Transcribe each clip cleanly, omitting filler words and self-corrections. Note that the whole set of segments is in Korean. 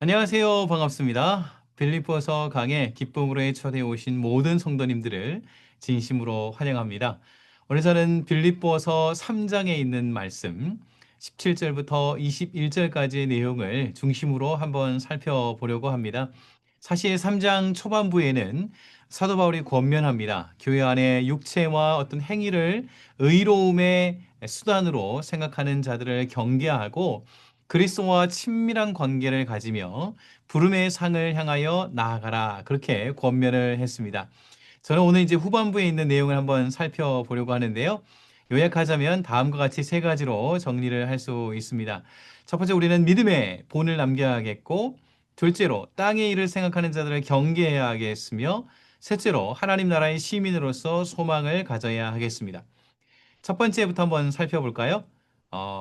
안녕하세요. 반갑습니다. 빌립보서 강의 기쁨으로의 초대해 오신 모든 성도님들을 진심으로 환영합니다. 오늘 저는 빌립보서 3장에 있는 말씀 17절부터 21절까지의 내용을 중심으로 한번 살펴보려고 합니다. 사실 3장 초반부에는 사도 바울이 권면합니다. 교회 안에 육체와 어떤 행위를 의로움의 수단으로 생각하는 자들을 경계하고 그리스도와 친밀한 관계를 가지며 부름의 상을 향하여 나아가라. 그렇게 권면을 했습니다. 저는 오늘 이제 후반부에 있는 내용을 한번 살펴보려고 하는데요. 요약하자면 다음과 같이 세 가지로 정리를 할 수 있습니다. 첫 번째, 우리는 믿음의 본을 남겨야겠고, 둘째로 땅의 일을 생각하는 자들을 경계해야 하겠으며, 셋째로 하나님 나라의 시민으로서 소망을 가져야 하겠습니다. 첫 번째부터 한번 살펴볼까요?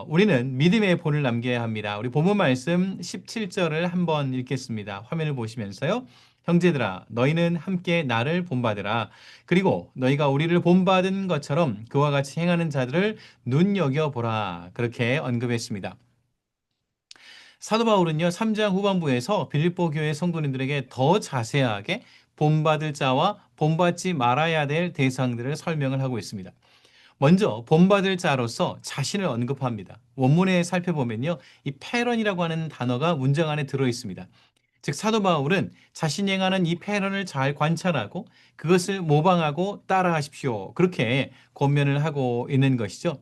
우리는 믿음의 본을 남겨야 합니다. 우리 본문 말씀 17절을 한번 읽겠습니다. 화면을 보시면서요. 형제들아, 너희는 함께 나를 본받으라. 그리고 너희가 우리를 본받은 것처럼 그와 같이 행하는 자들을 눈여겨보라. 그렇게 언급했습니다. 사도 바울은요, 3장 후반부에서 빌립보 교회 성도님들에게 더 자세하게 본받을 자와 본받지 말아야 될 대상들을 설명을 하고 있습니다. 먼저 본받을 자로서 자신을 언급합니다. 원문에 살펴보면요. 이 패런이라고 하는 단어가 문장 안에 들어 있습니다. 즉 사도 바울은 자신이 행하는 이 패런을 잘 관찰하고 그것을 모방하고 따라하십시오. 그렇게 권면을 하고 있는 것이죠.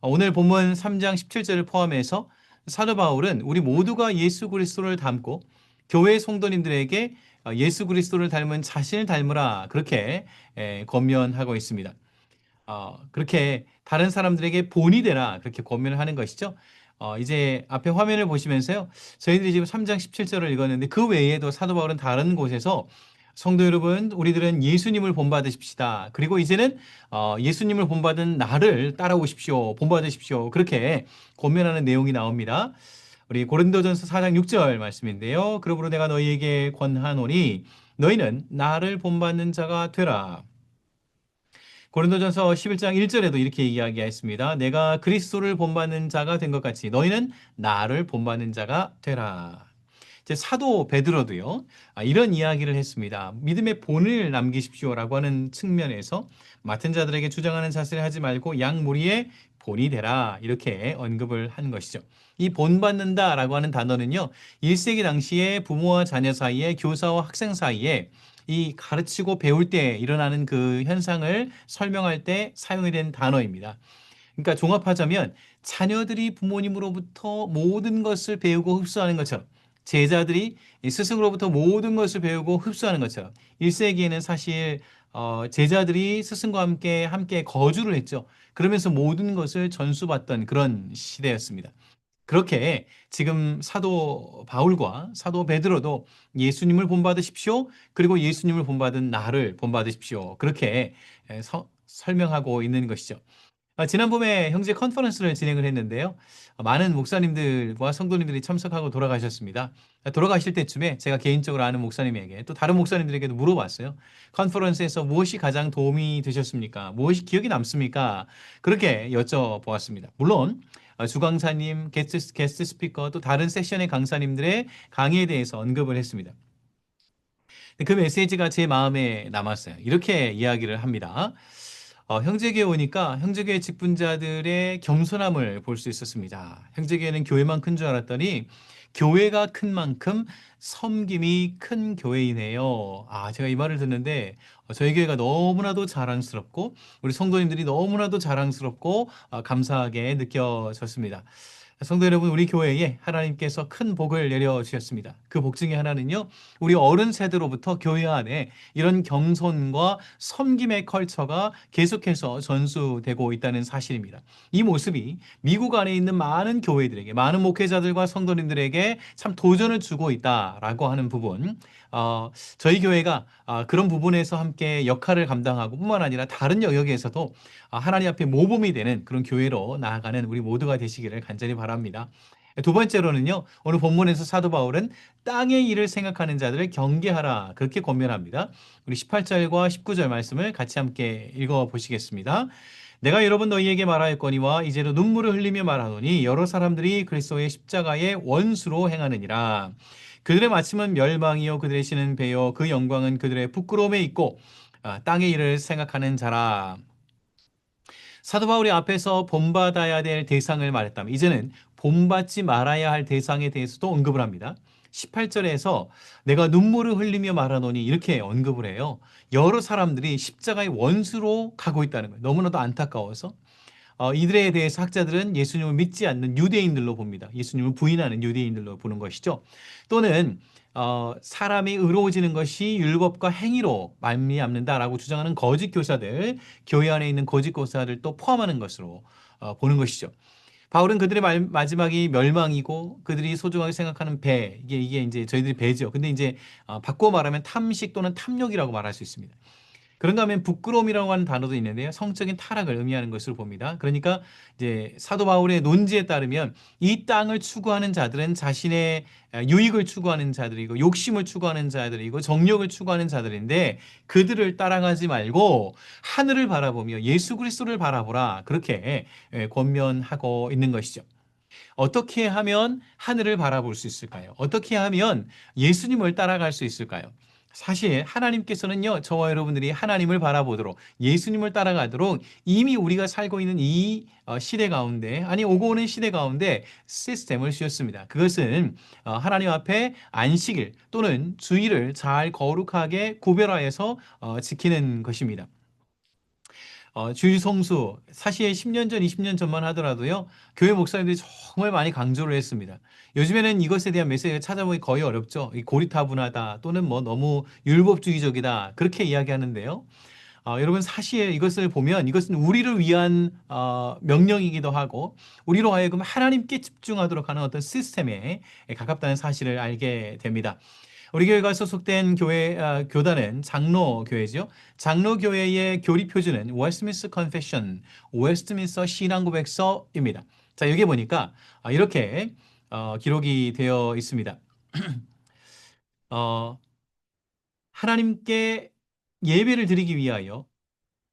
오늘 본문 3장 17절을 포함해서 사도 바울은 우리 모두가 예수 그리스도를 닮고 교회 성도님들에게 예수 그리스도를 닮은 자신을 닮으라 그렇게 권면하고 있습니다. 그렇게 다른 사람들에게 본이 되라 그렇게 권면을 하는 것이죠. 이제 앞에 화면을 보시면서요. 저희들이 지금 3장 17절을 읽었는데 그 외에도 사도 바울은 다른 곳에서 성도 여러분, 우리들은 예수님을 본받으십시다. 그리고 이제는 예수님을 본받은 나를 따라오십시오. 본받으십시오. 그렇게 권면하는 내용이 나옵니다. 우리 고린도전서 4장 6절 말씀인데요. 그러므로 내가 너희에게 권하노니 너희는 나를 본받는 자가 되라. 고린도전서 11장 1절에도 이렇게 이야기했습니다. 내가 그리스도를 본받는 자가 된 것 같이 너희는 나를 본받는 자가 되라. 이제 사도 베드로도요. 이런 이야기를 했습니다. 믿음의 본을 남기십시오라고 하는 측면에서 맡은 자들에게 주장하는 자세를 하지 말고 양 무리의 본이 되라. 이렇게 언급을 한 것이죠. 이 본받는다라고 하는 단어는요. 1세기 당시에 부모와 자녀 사이에 교사와 학생 사이에 이 가르치고 배울 때 일어나는 그 현상을 설명할 때 사용이 된 단어입니다. 그러니까 종합하자면 자녀들이 부모님으로부터 모든 것을 배우고 흡수하는 것처럼 제자들이 스승으로부터 모든 것을 배우고 흡수하는 것처럼 1세기에는 사실 제자들이 스승과 함께 거주를 했죠. 그러면서 모든 것을 전수받던 그런 시대였습니다. 그렇게 지금 사도 바울과 사도 베드로도 예수님을 본받으십시오. 그리고 예수님을 본받은 나를 본받으십시오. 그렇게 설명하고 있는 것이죠. 지난 봄에 형제 컨퍼런스를 진행을 했는데요. 많은 목사님들과 성도님들이 참석하고 돌아가셨습니다. 돌아가실 때쯤에 제가 개인적으로 아는 목사님에게 또 다른 목사님들에게도 물어봤어요. 컨퍼런스에서 무엇이 가장 도움이 되셨습니까? 무엇이 기억에 남습니까? 그렇게 여쭤보았습니다. 물론 주강사님, 게스트 스피커 또 다른 세션의 강사님들의 강의에 대해서 언급을 했습니다. 그 메시지가 제 마음에 남았어요. 이렇게 이야기를 합니다. 형제교회 오니까 형제교회 직분자들의 겸손함을 볼 수 있었습니다. 형제교회는 교회만 큰 줄 알았더니 교회가 큰 만큼 섬김이 큰 교회이네요. 제가 이 말을 듣는데 저희 교회가 너무나도 자랑스럽고 우리 성도님들이 너무나도 자랑스럽고 감사하게 느껴졌습니다. 성도 여러분, 우리 교회에 하나님께서 큰 복을 내려주셨습니다. 그 복 중에 하나는요, 우리 어른 세대로부터 교회 안에 이런 겸손과 섬김의 컬처가 계속해서 전수되고 있다는 사실입니다. 이 모습이 미국 안에 있는 많은 교회들에게, 많은 목회자들과 성도님들에게 참 도전을 주고 있다라고 하는 부분, 저희 교회가 그런 부분에서 함께 역할을 감당하고 뿐만 아니라 다른 영역에서도 하나님 앞에 모범이 되는 그런 교회로 나아가는 우리 모두가 되시기를 간절히 바랍니다. 두 번째로는요, 오늘 본문에서 사도 바울은 땅의 일을 생각하는 자들을 경계하라 그렇게 권면합니다. 우리 18절과 19절 말씀을 같이 함께 읽어 보시겠습니다. 내가 여러 분 너희에게 말하였거니와 이제도 눈물을 흘리며 말하노니 여러 사람들이 그리스도의 십자가의 원수로 행하느니라. 그들의 마침은 멸망이요 그들의 신은 배요 그 영광은 그들의 부끄러움에 있고 땅의 일을 생각하는 자라. 사도 바울이 앞에서 본받아야 될 대상을 말했다면 이제는 본받지 말아야 할 대상에 대해서도 언급을 합니다. 18절에서 내가 눈물을 흘리며 말하노니 이렇게 언급을 해요. 여러 사람들이 십자가의 원수로 가고 있다는 거예요. 너무나도 안타까워서. 이들에 대해서 학자들은 예수님을 믿지 않는 유대인들로 봅니다. 예수님을 부인하는 유대인들로 보는 것이죠. 또는 사람이 의로워지는 것이 율법과 행위로 말미암는다라고 주장하는 거짓 교사들, 교회 안에 있는 거짓 교사들 또 포함하는 것으로 보는 것이죠. 바울은 그들의 마지막이 멸망이고 그들이 소중하게 생각하는 배, 이게 이제 저희들이 배죠. 근데 이제 바꿔 말하면 탐식 또는 탐욕이라고 말할 수 있습니다. 그런가 하면 부끄러움이라고 하는 단어도 있는데요. 성적인 타락을 의미하는 것으로 봅니다. 그러니까 이제 사도 바울의 논지에 따르면 이 땅을 추구하는 자들은 자신의 유익을 추구하는 자들이고 욕심을 추구하는 자들이고 정력을 추구하는 자들인데 그들을 따라가지 말고 하늘을 바라보며 예수 그리스도를 바라보라. 그렇게 권면하고 있는 것이죠. 어떻게 하면 하늘을 바라볼 수 있을까요? 어떻게 하면 예수님을 따라갈 수 있을까요? 사실 하나님께서는요, 저와 여러분들이 하나님을 바라보도록 예수님을 따라가도록 이미 우리가 살고 있는 이 시대 가운데, 아니 오고 오는 시대 가운데 시스템을 주셨습니다. 그것은 하나님 앞에 안식일 또는 주일을 잘 거룩하게 구별하여서 지키는 것입니다. 주일 성수 사실 10년 전, 20년 전만 하더라도요. 교회 목사님들이 정말 많이 강조를 했습니다. 요즘에는 이것에 대한 메시지가 찾아보기 거의 어렵죠. 고리타분하다 또는 뭐 너무 율법주의적이다 그렇게 이야기하는데요. 여러분 사실 이것을 보면 이것은 우리를 위한 명령이기도 하고 우리로 하여금 하나님께 집중하도록 하는 어떤 시스템에 가깝다는 사실을 알게 됩니다. 우리 교회가 소속된 교회 교단은 장로교회죠. 장로교회의 교리 표준은 웨스트민스터 컨페션, 웨스트민스터 신앙고백서입니다. 자, 여기 보니까 이렇게 기록이 되어 있습니다. 어, 하나님께 예배를 드리기 위하여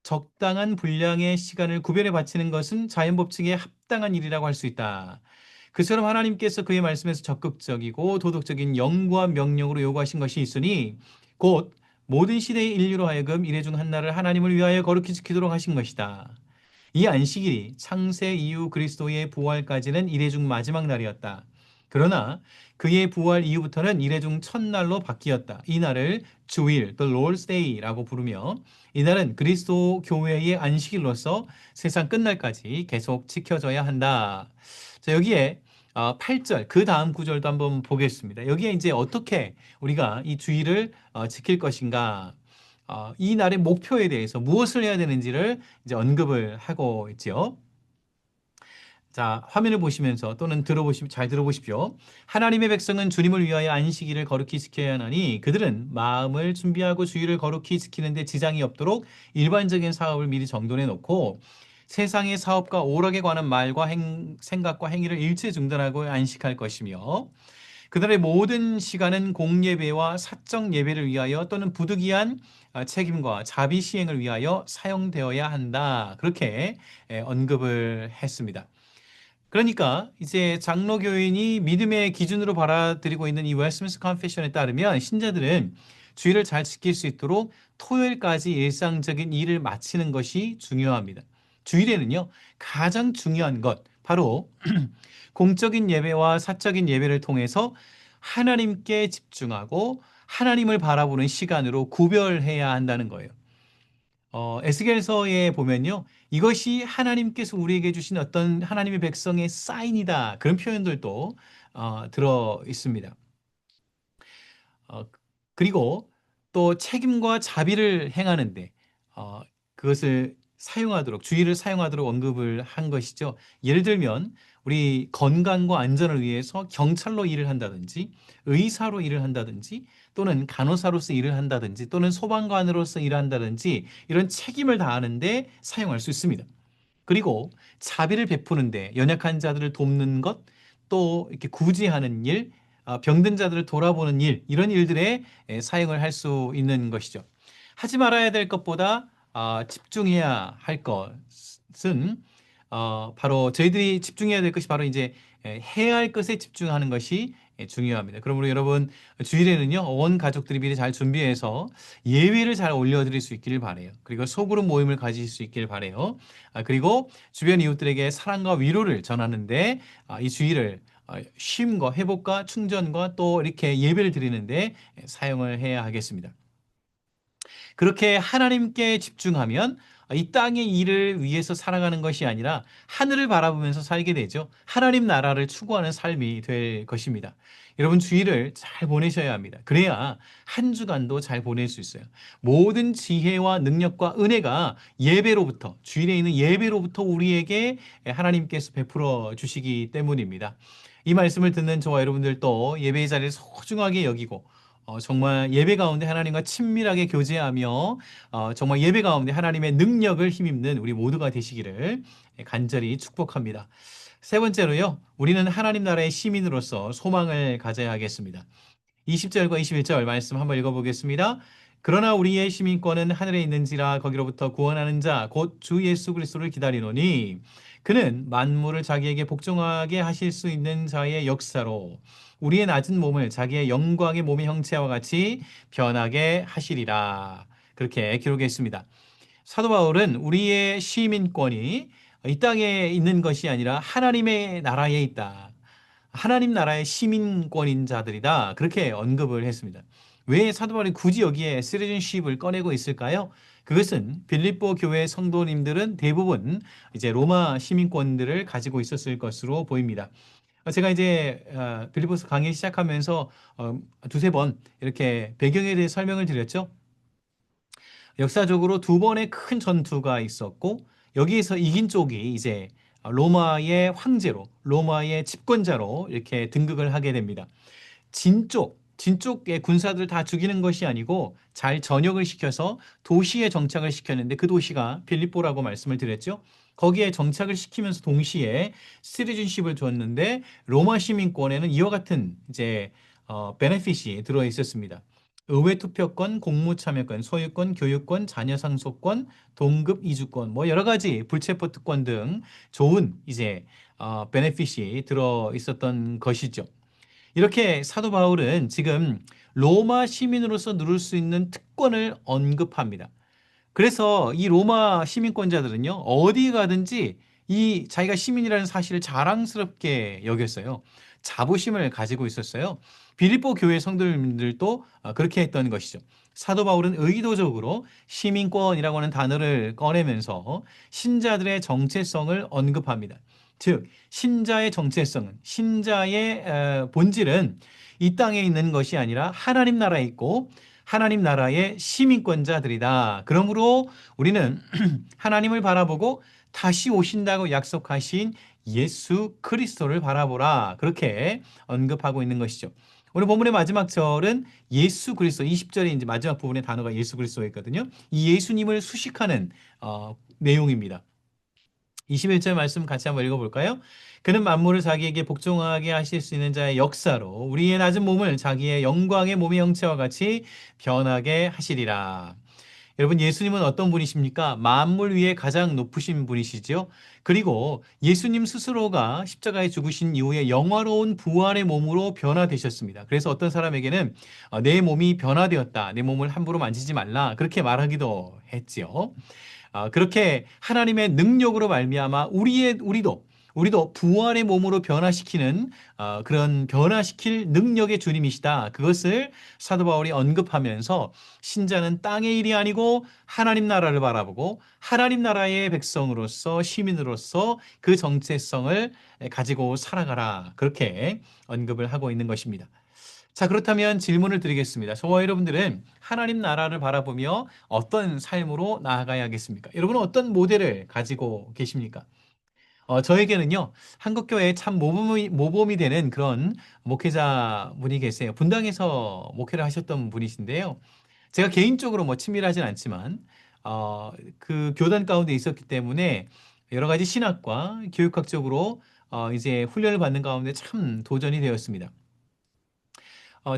적당한 분량의 시간을 구별해 바치는 것은 자연 법칙에 합당한 일이라고 할 수 있다. 그처럼 하나님께서 그의 말씀에서 적극적이고 도덕적인 영과 명령으로 요구하신 것이 있으니 곧 모든 시대의 인류로 하여금 이래 중 한날을 하나님을 위하여 거룩히 지키도록 하신 것이다. 이 안식일이 창세 이후 그리스도의 부활까지는 이래 중 마지막 날이었다. 그러나 그의 부활 이후부터는 이래 중 첫날로 바뀌었다. 이 날을 주일, the Lord's Day라고 부르며 이 날은 그리스도 교회의 안식일로서 세상 끝날까지 계속 지켜져야 한다. 자, 여기에 8절, 그 다음 구절도 한번 보겠습니다. 여기에 이제 어떻게 우리가 이 주일을 지킬 것인가, 이 날의 목표에 대해서 무엇을 해야 되는지를 이제 언급을 하고 있지요. 자, 화면을 보시면서 또는 잘 들어보십시오. 하나님의 백성은 주님을 위하여 안식일을 거룩히 지켜야 하나니 그들은 마음을 준비하고 주일을 거룩히 지키는데 지장이 없도록 일반적인 사업을 미리 정돈해 놓고 세상의 사업과 오락에 관한 말과 생각과 행위를 일체 중단하고 안식할 것이며 그들의 모든 시간은 공예배와 사적 예배를 위하여 또는 부득이한 책임과 자비 시행을 위하여 사용되어야 한다. 그렇게 언급을 했습니다. 그러니까 이제 장로교인이 믿음의 기준으로 받아들이고 있는 이 웨스트민스터 컨페션에 따르면 신자들은 주일을 잘 지킬 수 있도록 토요일까지 일상적인 일을 마치는 것이 중요합니다. 주일에는요, 가장 중요한 것, 바로 공적인 예배와 사적인 예배를 통해서 하나님께 집중하고 하나님을 바라보는 시간으로 구별해야 한다는 거예요. 에스겔서에 보면요. 이것이 하나님께서 우리에게 주신 어떤 하나님의 백성의 사인이다. 그런 표현들도 들어 있습니다. 어, 그리고 또 책임과 자비를 행하는데 그것을 사용하도록 주의를 사용하도록 언급을 한 것이죠. 예를 들면 우리 건강과 안전을 위해서 경찰로 일을 한다든지 의사로 일을 한다든지 또는 간호사로서 일을 한다든지 또는 소방관으로서 일을 한다든지 이런 책임을 다하는데 사용할 수 있습니다. 그리고 자비를 베푸는데 연약한 자들을 돕는 것, 또 이렇게 구제하는 일, 병든 자들을 돌아보는 일, 이런 일들에 사용을 할 수 있는 것이죠. 하지 말아야 될 것보다 집중해야 할 것은 바로 저희들이 집중해야 될 것이 바로 이제 해야 할 것에 집중하는 것이 중요합니다. 그러므로 여러분 주일에는요 온 가족들이 미리 잘 준비해서 예배를 잘 올려드릴 수 있기를 바래요. 그리고 소그룹 모임을 가질 수 있기를 바래요. 그리고 주변 이웃들에게 사랑과 위로를 전하는데 이 주일을 쉼과 회복과 충전과 또 이렇게 예배를 드리는데 사용을 해야 하겠습니다. 그렇게 하나님께 집중하면 이 땅의 일을 위해서 살아가는 것이 아니라 하늘을 바라보면서 살게 되죠. 하나님 나라를 추구하는 삶이 될 것입니다. 여러분 주일을 잘 보내셔야 합니다. 그래야 한 주간도 잘 보낼 수 있어요. 모든 지혜와 능력과 은혜가 예배로부터, 주일에 있는 예배로부터 우리에게 하나님께서 베풀어 주시기 때문입니다. 이 말씀을 듣는 저와 여러분들도 예배의 자리를 소중하게 여기고 정말 예배 가운데 하나님과 친밀하게 교제하며 정말 예배 가운데 하나님의 능력을 힘입는 우리 모두가 되시기를 간절히 축복합니다. 세 번째로요, 우리는 하나님 나라의 시민으로서 소망을 가져야 하겠습니다. 20절과 21절 말씀 한번 읽어보겠습니다. 그러나 우리의 시민권은 하늘에 있는지라 거기로부터 구원하는 자 곧 주 예수 그리스도를 기다리노니 그는 만물을 자기에게 복종하게 하실 수 있는 자의 역사로 우리의 낮은 몸을 자기의 영광의 몸의 형체와 같이 변하게 하시리라. 그렇게 기록했습니다. 사도 바울은 우리의 시민권이 이 땅에 있는 것이 아니라 하나님의 나라에 있다. 하나님 나라의 시민권인 자들이다. 그렇게 언급을 했습니다. 왜 사도 바울이 굳이 여기에 시티즌십을 꺼내고 있을까요? 그것은 빌립보 교회 성도님들은 대부분 이제 로마 시민권들을 가지고 있었을 것으로 보입니다. 제가 이제 빌립보서 강의 시작하면서 두세 번 이렇게 배경에 대해 설명을 드렸죠. 역사적으로 두 번의 큰 전투가 있었고 여기에서 이긴 쪽이 이제 로마의 황제로, 로마의 집권자로 이렇게 등극을 하게 됩니다. 진쪽의 군사들 다 죽이는 것이 아니고 잘 전역을 시켜서 도시에 정착을 시켰는데 그 도시가 빌립보라고 말씀을 드렸죠. 거기에 정착을 시키면서 동시에 시티즌십을 줬는데 로마 시민권에는 이와 같은 이제 베네핏이 들어 있었습니다. 의회 투표권, 공무 참여권, 소유권, 교육권, 자녀 상속권, 동급 이주권, 뭐 여러 가지 불체포 특권 등 좋은 이제 베네핏이 들어 있었던 것이죠. 이렇게 사도 바울은 지금 로마 시민으로서 누릴 수 있는 특권을 언급합니다. 그래서 이 로마 시민권자들은요, 어디 가든지 이 자기가 시민이라는 사실을 자랑스럽게 여겼어요. 자부심을 가지고 있었어요. 빌립보 교회 성도님들도 그렇게 했던 것이죠. 사도 바울은 의도적으로 시민권이라고 하는 단어를 꺼내면서 신자들의 정체성을 언급합니다. 즉, 신자의 정체성은, 신자의 본질은 이 땅에 있는 것이 아니라 하나님 나라에 있고 하나님 나라의 시민권자들이다. 그러므로 우리는 하나님을 바라보고 다시 오신다고 약속하신 예수 그리스도를 바라보라. 그렇게 언급하고 있는 것이죠. 오늘 본문의 마지막 절은 예수 그리스도 20절에 이제 마지막 부분의 단어가 예수 그리스도였거든요. 이 예수님을 수식하는 내용입니다. 21절 말씀 같이 한번 읽어볼까요? 그는 만물을 자기에게 복종하게 하실 수 있는 자의 역사로 우리의 낮은 몸을 자기의 영광의 몸의 형체와 같이 변하게 하시리라. 여러분 예수님은 어떤 분이십니까? 만물 위에 가장 높으신 분이시죠. 그리고 예수님 스스로가 십자가에 죽으신 이후에 영화로운 부활의 몸으로 변화되셨습니다. 그래서 어떤 사람에게는 내 몸이 변화되었다. 내 몸을 함부로 만지지 말라. 그렇게 말하기도 했지요. 그렇게 하나님의 능력으로 말미암아 우리도 부활의 몸으로 변화시키는 그런 변화시킬 능력의 주님이시다. 그것을 사도 바울이 언급하면서 신자는 땅의 일이 아니고 하나님 나라를 바라보고 하나님 나라의 백성으로서 시민으로서 그 정체성을 가지고 살아가라. 그렇게 언급을 하고 있는 것입니다. 자, 그렇다면 질문을 드리겠습니다. 저와 여러분들은 하나님 나라를 바라보며 어떤 삶으로 나아가야겠습니까? 여러분은 어떤 모델을 가지고 계십니까? 저에게는요, 한국교회에 참 모범이 되는 그런 목회자 분이 계세요. 분당에서 목회를 하셨던 분이신데요. 제가 개인적으로 뭐 친밀하진 않지만, 그 교단 가운데 있었기 때문에 여러 가지 신학과 교육학적으로 이제 훈련을 받는 가운데 참 도전이 되었습니다.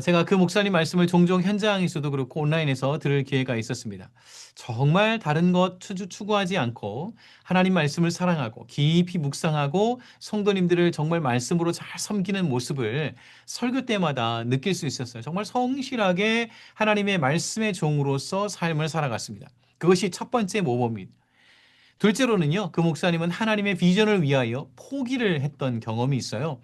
제가 그 목사님 말씀을 종종 현장에서도 그렇고 온라인에서 들을 기회가 있었습니다. 정말 다른 것 추구하지 않고 하나님 말씀을 사랑하고 깊이 묵상하고 성도님들을 정말 말씀으로 잘 섬기는 모습을 설교 때마다 느낄 수 있었어요. 정말 성실하게 하나님의 말씀의 종으로서 삶을 살아갔습니다. 그것이 첫 번째 모범입니다. 둘째로는요, 그 목사님은 하나님의 비전을 위하여 포기를 했던 경험이 있어요.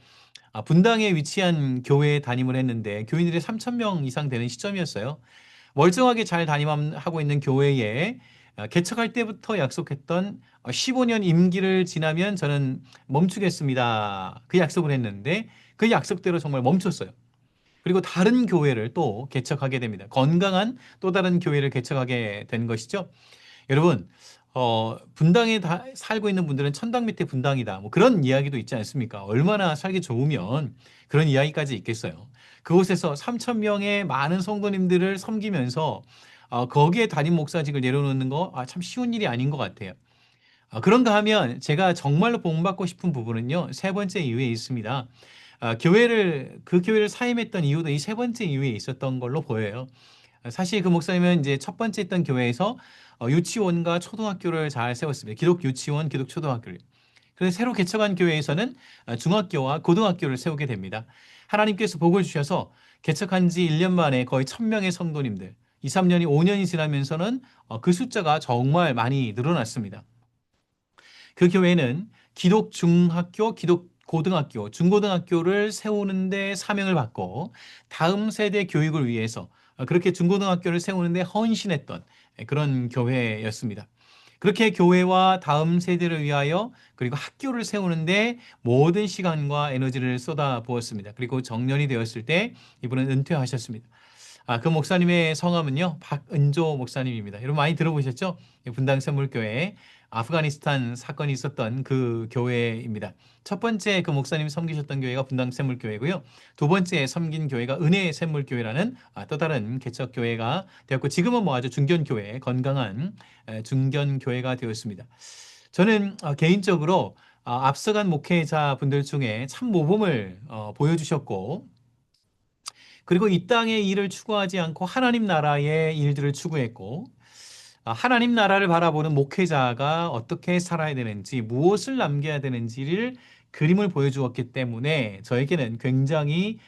분당에 위치한 교회에 담임을 했는데 교인들이 3천 명 이상 되는 시점이었어요. 멀쩡하게 잘 담임하고 있는 교회에 개척할 때부터 약속했던 15년 임기를 지나면 저는 멈추겠습니다. 그 약속을 했는데 그 약속대로 정말 멈췄어요. 그리고 다른 교회를 또 개척하게 됩니다. 건강한 또 다른 교회를 개척하게 된 것이죠. 여러분, 분당에 살고 있는 분들은 천당 밑에 분당이다. 뭐 그런 이야기도 있지 않습니까? 얼마나 살기 좋으면 그런 이야기까지 있겠어요. 그곳에서 3천 명의 많은 성도님들을 섬기면서 거기에 담임 목사직을 내려놓는 거 참 쉬운 일이 아닌 것 같아요. 그런가 하면 제가 정말로 복받고 싶은 부분은요. 세 번째 이유에 있습니다. 그 교회를 사임했던 이유도 이 세 번째 이유에 있었던 걸로 보여요. 사실 그 목사님은 이제 첫 번째 있던 교회에서 유치원과 초등학교를 잘 세웠습니다. 기독 유치원, 기독 초등학교를. 그래서 새로 개척한 교회에서는 중학교와 고등학교를 세우게 됩니다. 하나님께서 복을 주셔서 개척한 지 1년 만에 거의 1,000명의 성도님들, 2, 3년이 5년이 지나면서는 그 숫자가 정말 많이 늘어났습니다. 그 교회는 기독 중학교, 기독 고등학교, 중고등학교를 세우는데 사명을 받고 다음 세대 교육을 위해서 그렇게 중고등학교를 세우는데 헌신했던 그런 교회였습니다. 그렇게 교회와 다음 세대를 위하여 그리고 학교를 세우는데 모든 시간과 에너지를 쏟아 부었습니다. 그리고 정년이 되었을 때 이분은 은퇴하셨습니다. 그 목사님의 성함은요, 박은조 목사님입니다. 여러분 많이 들어보셨죠? 분당 샘물교회 아프가니스탄 사건이 있었던 그 교회입니다. 첫 번째 그 목사님이 섬기셨던 교회가 분당 샘물교회고요. 두 번째 섬긴 교회가 은혜 샘물교회라는 또 다른 개척교회가 되었고 지금은 뭐 아주 중견교회, 건강한 중견교회가 되었습니다. 저는 개인적으로 앞서간 목회자분들 중에 참 모범을 보여주셨고 그리고 이 땅의 일을 추구하지 않고 하나님 나라의 일들을 추구했고 하나님 나라를 바라보는 목회자가 어떻게 살아야 되는지 무엇을 남겨야 되는지를 그림을 보여주었기 때문에 저에게는 굉장히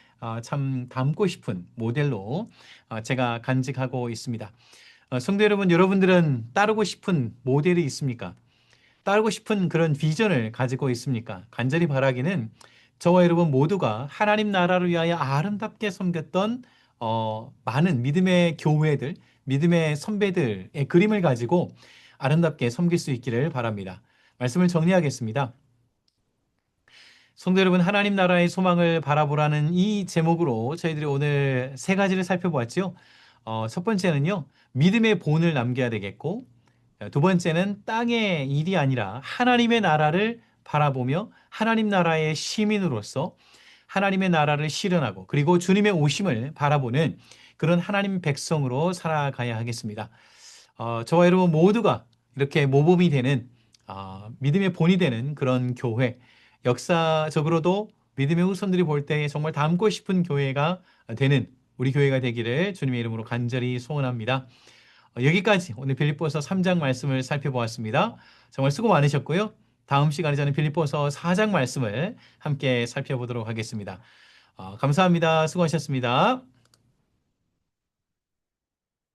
참 닮고 싶은 모델로 제가 간직하고 있습니다. 성도 여러분, 여러분들은 따르고 싶은 모델이 있습니까? 따르고 싶은 그런 비전을 가지고 있습니까? 간절히 바라기는 저와 여러분 모두가 하나님 나라를 위하여 아름답게 섬겼던 많은 믿음의 교회들, 믿음의 선배들의 그림을 가지고 아름답게 섬길 수 있기를 바랍니다. 말씀을 정리하겠습니다. 성도 여러분, 하나님 나라의 소망을 바라보라는 이 제목으로 저희들이 오늘 세 가지를 살펴보았죠. 첫 번째는요, 믿음의 본을 남겨야 되겠고, 두 번째는 땅의 일이 아니라 하나님의 나라를 바라보며 하나님 나라의 시민으로서 하나님의 나라를 실현하고 그리고 주님의 오심을 바라보는 그런 하나님 백성으로 살아가야 하겠습니다. 저와 여러분 모두가 이렇게 모범이 되는 믿음의 본이 되는 그런 교회, 역사적으로도 믿음의 후손들이 볼 때 정말 닮고 싶은 교회가 되는 우리 교회가 되기를 주님의 이름으로 간절히 소원합니다. 여기까지 오늘 빌립보서 3장 말씀을 살펴보았습니다. 정말 수고 많으셨고요. 다음 시간에 저는 빌립보서 4장 말씀을 함께 살펴보도록 하겠습니다. 감사합니다. 수고하셨습니다.